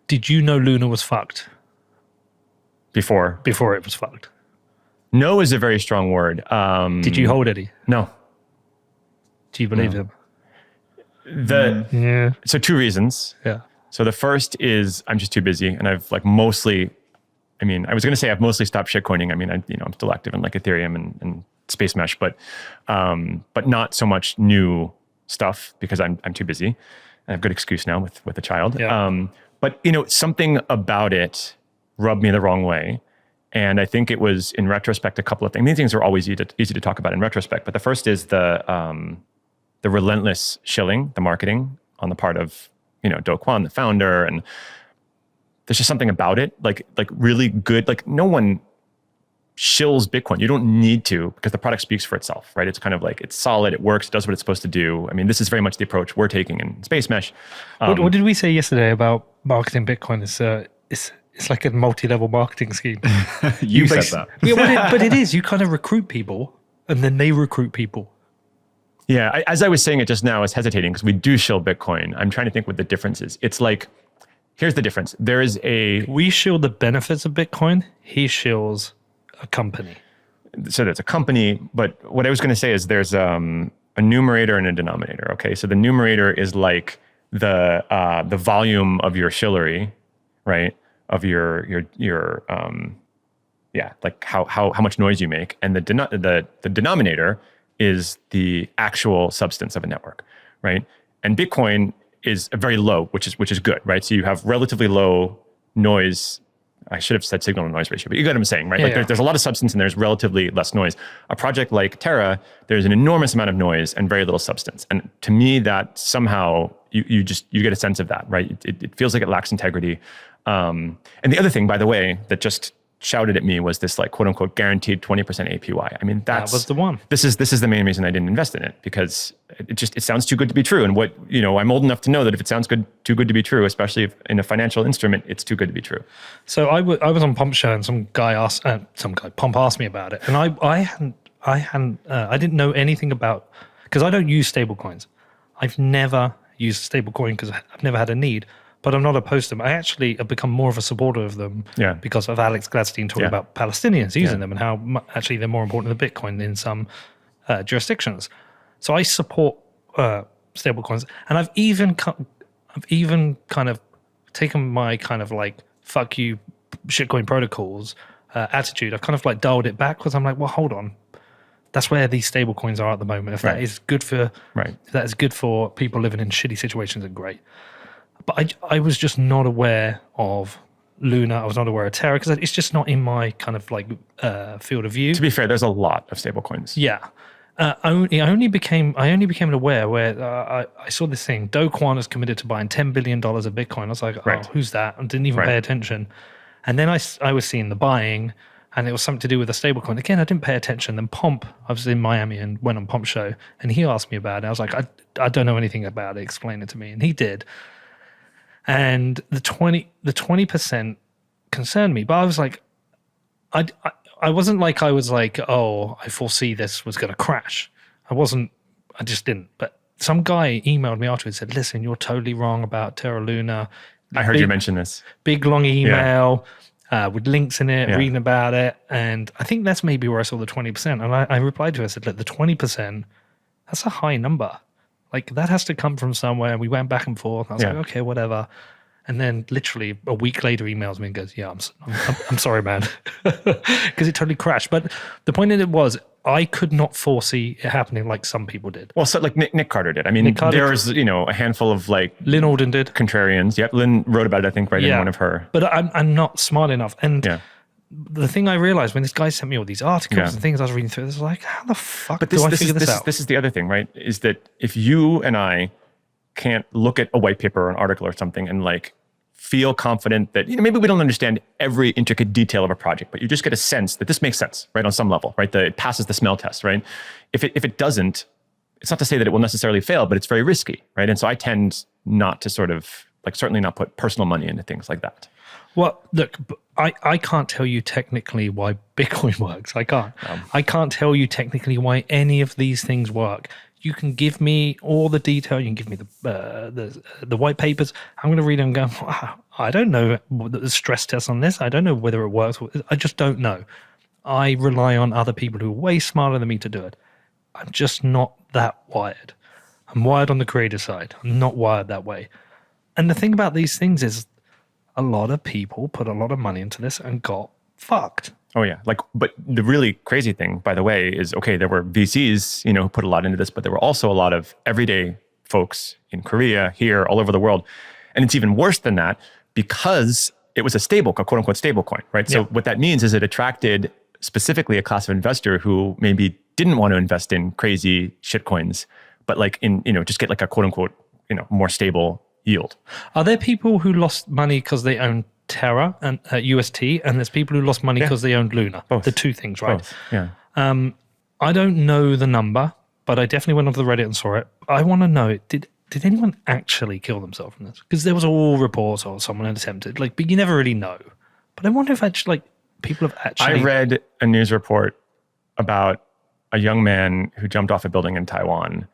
Did you know Luna was fucked Before it was fucked? No is a very strong word. Did you hold Eddie? No. Do you believe him? Yeah. So 2 reasons. Yeah. So the first is I'm just too busy, and I've like mostly, I was going to say I've mostly stopped shitcoining. I'm still active in like Ethereum and Space Mesh, but not so much new stuff because I'm too busy. I have a good excuse now with a child. Yeah. But something about it rubbed me the wrong way. And I think it was, in retrospect, a couple of things. These things are always easy to talk about in retrospect. But the first is the relentless shilling, the marketing on the part of Do Kwon, the founder, and there's just something about it, like really good. Like no one shills Bitcoin. You don't need to, because the product speaks for itself, right? It's kind of like it's solid, it works, it does what it's supposed to do. This is very much the approach we're taking in Space Mesh. What did we say yesterday about marketing Bitcoin? It's like a multi-level marketing scheme. You said that. Yeah, but it is. You kind of recruit people, and then they recruit people. Yeah, as I was saying it just now, I was hesitating because we do shill Bitcoin. I'm trying to think what the difference is. It's like, here's the difference. We shill the benefits of Bitcoin. He shills a company. So there's a company, but what I was going to say is there's a numerator and a denominator. Okay, so the numerator is like the volume of your shillery, right? Of your like how much noise you make, and the denominator is the actual substance of a network, right? And Bitcoin is very low, which is good, right? So you have relatively low noise. I should have said signal to noise ratio, but you get what I'm saying, right? Yeah, There's a lot of substance and there's relatively less noise. A project like Terra, there's an enormous amount of noise and very little substance. And to me, that somehow you get a sense of that, right? It feels like it lacks integrity. And the other thing, by the way, that just shouted at me was this like quote unquote guaranteed 20% APY. That was the one. This is the main reason I didn't invest in it, because it sounds too good to be true. And I'm old enough to know that if it sounds too good to be true, especially if in a financial instrument, it's too good to be true. So I was on Pump Show, and Pump asked me about it, and I didn't know anything about, because I don't use stablecoins. I've never used a stablecoin because I've never had a need. But I'm not opposed to them. I actually have become more of a supporter of them because of Alex Gladstein talking about Palestinians using them and how actually they're more important than Bitcoin in some jurisdictions. So I support stablecoins, and I've even kind of taken my kind of like fuck you shitcoin protocols attitude. I've kind of like dialed it back, because I'm like, well, hold on. That's where these stablecoins are at the moment. If that is good for if that is good for people living in shitty situations, then great. But I was just not aware of Luna. I was not aware of Terra, because it's just not in my kind of like field of view. To be fair, there's a lot of stablecoins. Yeah. I only became aware where I saw this thing. Do Kwon is committed to buying $10 billion of Bitcoin. I was like, oh, who's that? I didn't even pay attention. And then I was seeing the buying, and it was something to do with a stablecoin. Again, I didn't pay attention. Then Pomp, I was in Miami and went on Pomp Show, and he asked me about it. I was like, I don't know anything about it. Explain it to me. And he did. And the 20% concerned me, but I was like, I wasn't like, I was like, oh, I foresee this was going to crash. I just didn't. But some guy emailed me afterwards and said, listen, you're totally wrong about Terra Luna. I heard you mention this. Big long email with links in it, reading about it. And I think that's maybe where I saw the 20%. And I replied to her, I said, look, the 20%, that's a high number. Like, that has to come from somewhere. We went back and forth. I was like, okay, whatever. And then literally a week later, emails me and goes, yeah, I'm sorry, man. Because it totally crashed. But the point of it was, I could not foresee it happening like some people did. Well, so like Nick Carter did. I mean, there was, a handful of like... Lynn Alden did. Contrarians. Yep, Lynn wrote about it, I think, in one of her... But I'm not smart enough. And the thing I realized when this guy sent me all these articles and things I was reading through, I was like, how the fuck do I figure this out? This is the other thing, right? Is that if you and I can't look at a white paper or an article or something and like feel confident that, maybe we don't understand every intricate detail of a project, but you just get a sense that this makes sense, right? On some level, right? It passes the smell test, right? If it doesn't, it's not to say that it will necessarily fail, but it's very risky, right? And so I tend not to sort of like certainly not put personal money into things like that. Well, look, I can't tell you technically why Bitcoin works. I can't. I can't tell you technically why any of these things work. You can give me all the detail. You can give me the white papers. I'm going to read it and go, wow, I don't know the stress test on this. I don't know whether it works. I just don't know. I rely on other people who are way smarter than me to do it. I'm just not that wired. I'm wired on the creative side. I'm not wired that way. And the thing about these things is a lot of people put a lot of money into this and got fucked. Oh yeah. But the really crazy thing, by the way, is, okay, there were VCs, who put a lot into this, but there were also a lot of everyday folks in Korea, here, all over the world. And it's even worse than that because it was a quote unquote stable coin, right? So what that means is it attracted specifically a class of investor who maybe didn't want to invest in crazy shit coins, but just get a quote unquote, more stable yield. Are there people who lost money because they own Terra and UST, and there's people who lost money because they owned Luna? Both. The two things, right? Both. Yeah. I don't know the number, but I definitely went onto the Reddit and saw it. I want to know, did anyone actually kill themselves from this? Because there was all reports or someone had attempted, but you never really know. But I wonder if actually people have actually... I read a news report about a young man who jumped off a building in Taiwan.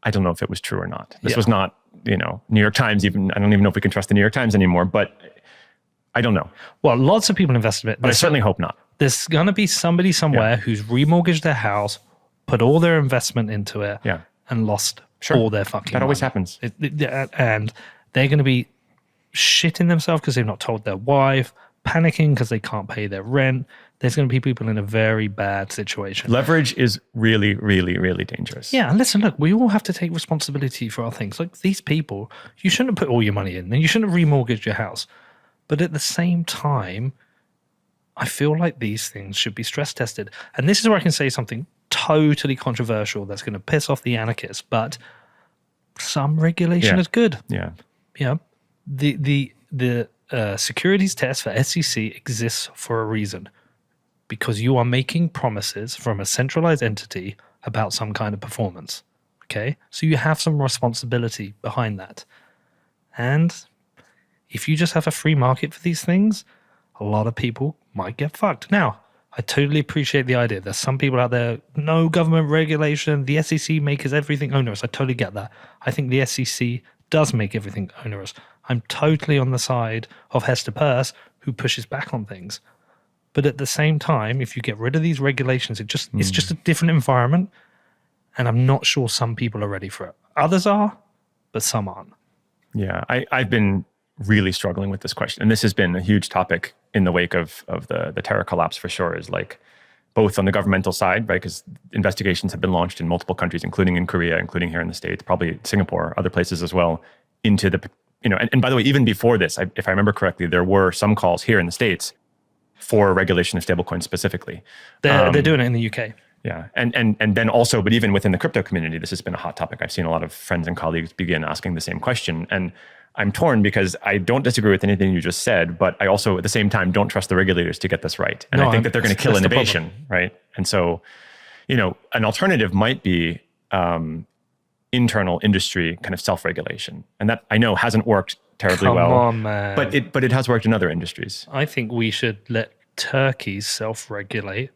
I don't know if it was true or not. This was not, New York Times even. I don't even know if we can trust the New York Times anymore, but I don't know. Well, lots of people invested in it. But I certainly hope not. There's going to be somebody somewhere who's remortgaged their house, put all their investment into it, and lost all their fucking money. That always happens. And they're going to be shitting themselves because they've not told their wife, panicking because they can't pay their rent. There's going to be people in a very bad situation. Leverage is really, really, really dangerous. Yeah, and listen, look, we all have to take responsibility for our things. Like these people, you shouldn't have put all your money in and you shouldn't have remortgaged your house. But at the same time, I feel like these things should be stress tested. And this is where I can say something totally controversial that's going to piss off the anarchists, but some regulation is good. Yeah. Yeah. The securities test for SEC exists for a reason, because you are making promises from a centralized entity about some kind of performance. Okay? So you have some responsibility behind that. And if you just have a free market for these things, a lot of people might get fucked. Now, I totally appreciate the idea. There's some people out there, no government regulation, the SEC makes everything onerous. I totally get that. I think the SEC does make everything onerous. I'm totally on the side of Hester Peirce, who pushes back on things. But at the same time, if you get rid of these regulations, it's just a different environment. And I'm not sure some people are ready for it. Others are, but some aren't. Yeah, I've been really struggling with this question. And this has been a huge topic in the wake of the Terra collapse, for sure, is both on the governmental side, right? Because investigations have been launched in multiple countries, including in Korea, including here in the States, probably Singapore, other places as well, into the, and by the way, even before this, if I remember correctly, there were some calls here in the States for regulation of stablecoins specifically. They're doing it in the UK. Yeah. And then also, but even within the crypto community, this has been a hot topic. I've seen a lot of friends and colleagues begin asking the same question. And I'm torn because I don't disagree with anything you just said, but I also at the same time don't trust the regulators to get this right. And I think that they're going to kill innovation, right? And so, an alternative might be internal industry kind of self-regulation. And that I know hasn't worked terribly well. Come on, man. But it has worked in other industries. I think we should let turkeys self-regulate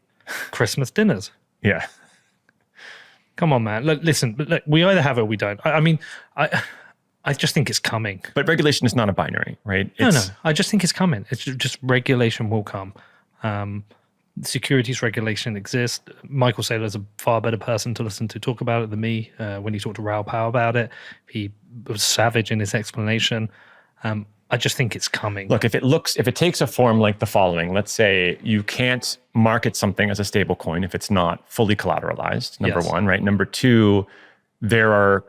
Christmas dinners. Yeah. Come on, man. Look, listen, we either have it or we don't. I just think it's coming. But regulation is not a binary, right? No. I just think it's coming. It's just regulation will come. Securities regulation exists. Michael Saylor's a far better person to listen to talk about it than me. When he talked to Raoul Pal about it, he was savage in his explanation. I just think it's coming. Look, if it takes a form like the following, let's say you can't market something as a stable coin if it's not fully collateralized, number one, right? Number two, there's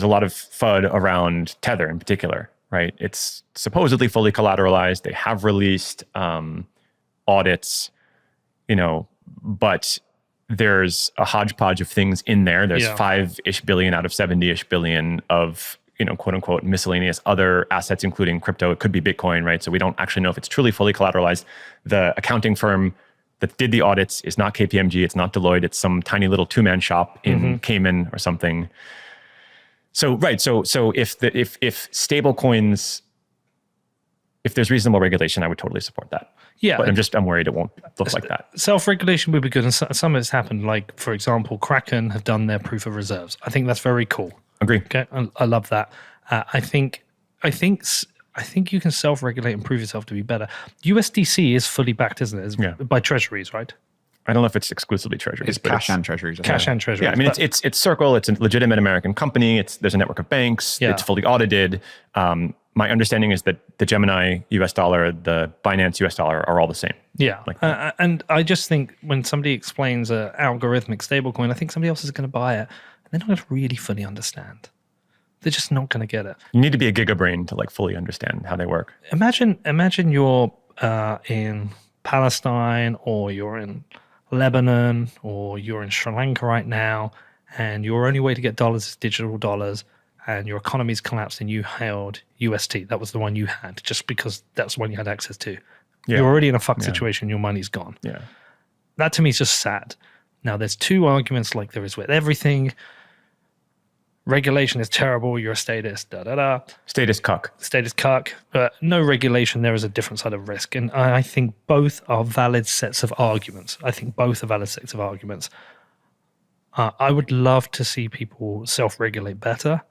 a lot of FUD around Tether in particular, right? It's supposedly fully collateralized. They have released audits, but there's a hodgepodge of things in there. There's 5-ish billion out of 70-ish billion of, quote unquote, miscellaneous other assets, including crypto. It could be Bitcoin, right? So we don't actually know if it's truly fully collateralized. The accounting firm that did the audits is not KPMG. It's not Deloitte. It's some tiny little two-man shop in Cayman or something. So, right. So if stable coins, if there's reasonable regulation, I would totally support that. Yeah. But I'm worried it won't look like that. Self-regulation would be good. And some of it's happened. Like, for example, Kraken have done their proof of reserves. I think that's very cool. Agree. Okay. I love that. I think you can self-regulate and prove yourself to be better. USDC is fully backed, isn't it? It's by treasuries, right? I don't know if it's exclusively treasuries. It's cash and treasuries. Cash and treasuries. Yeah, I mean, it's Circle. It's a legitimate American company. There's a network of banks. Yeah. It's fully audited. My understanding is that the Gemini US dollar, the Binance US dollar are all the same. Yeah. And I just think when somebody explains an algorithmic stablecoin, I think somebody else is going to buy it. And they're not going to really fully understand. They're just not going to get it. You need to be a gigabrain to like fully understand how they work. Imagine you're in Palestine, or you're in Lebanon, or you're in Sri Lanka right now, and your only way to get dollars is digital dollars, and your economy's collapsed and you held UST. That was the one you had, just because that's the one you had access to. Yeah. You're already in a fucked situation. Your money's gone. Yeah. That to me is just sad. Now, there's two arguments like there is with everything. Regulation is terrible. You're a statist. Status cuck. Status cuck. But no regulation. There is a different side of risk. And I think both are valid sets of arguments. I would love to see people self-regulate better.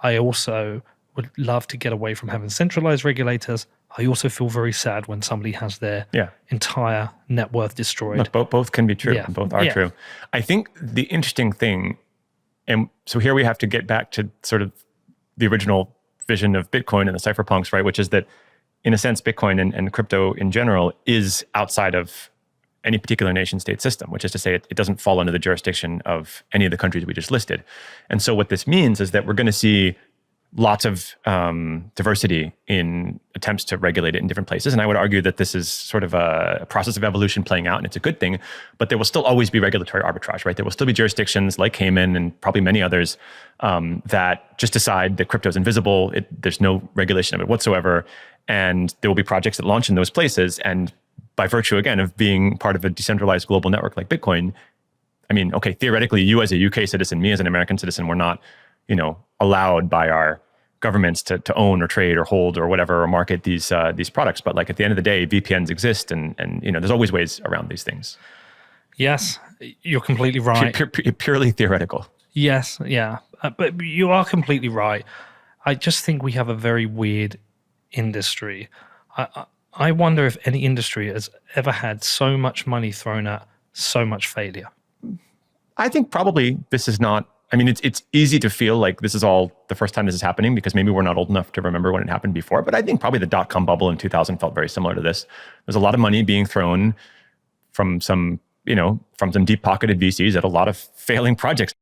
I also would love to get away from having centralized regulators. I also feel very sad when somebody has their entire net worth destroyed. Look, both can be true. Yeah. Both are true. I think the interesting thing, and so here we have to get back to sort of the original vision of Bitcoin and the cypherpunks, right? Which is that, in a sense, Bitcoin and crypto in general is outside of any particular nation state system, which is to say it doesn't fall under the jurisdiction of any of the countries we just listed. And so what this means is that we're going to see lots of diversity in attempts to regulate it in different places. And I would argue that this is sort of a process of evolution playing out, and it's a good thing, but there will still always be regulatory arbitrage, right? There will still be jurisdictions like Cayman and probably many others that just decide that crypto is invisible. There's no regulation of it whatsoever. And there will be projects that launch in those places. And by virtue, again, of being part of a decentralized global network like Bitcoin, I mean, okay, theoretically, you as a UK citizen, me as an American citizen, we're not, allowed by our governments to own or trade or hold or whatever or market these products. But like at the end of the day, VPNs exist, and there's always ways around these things. Yes, you're completely right. Purely theoretical. Yes, yeah, but you are completely right. I just think we have a very weird industry. I wonder if any industry has ever had so much money thrown at so much failure. I think probably this is not. I mean, it's easy to feel like this is all the first time this is happening because maybe we're not old enough to remember when it happened before. But I think probably the dot-com bubble in 2000 felt very similar to this. There's a lot of money being thrown from some deep-pocketed VCs at a lot of failing projects.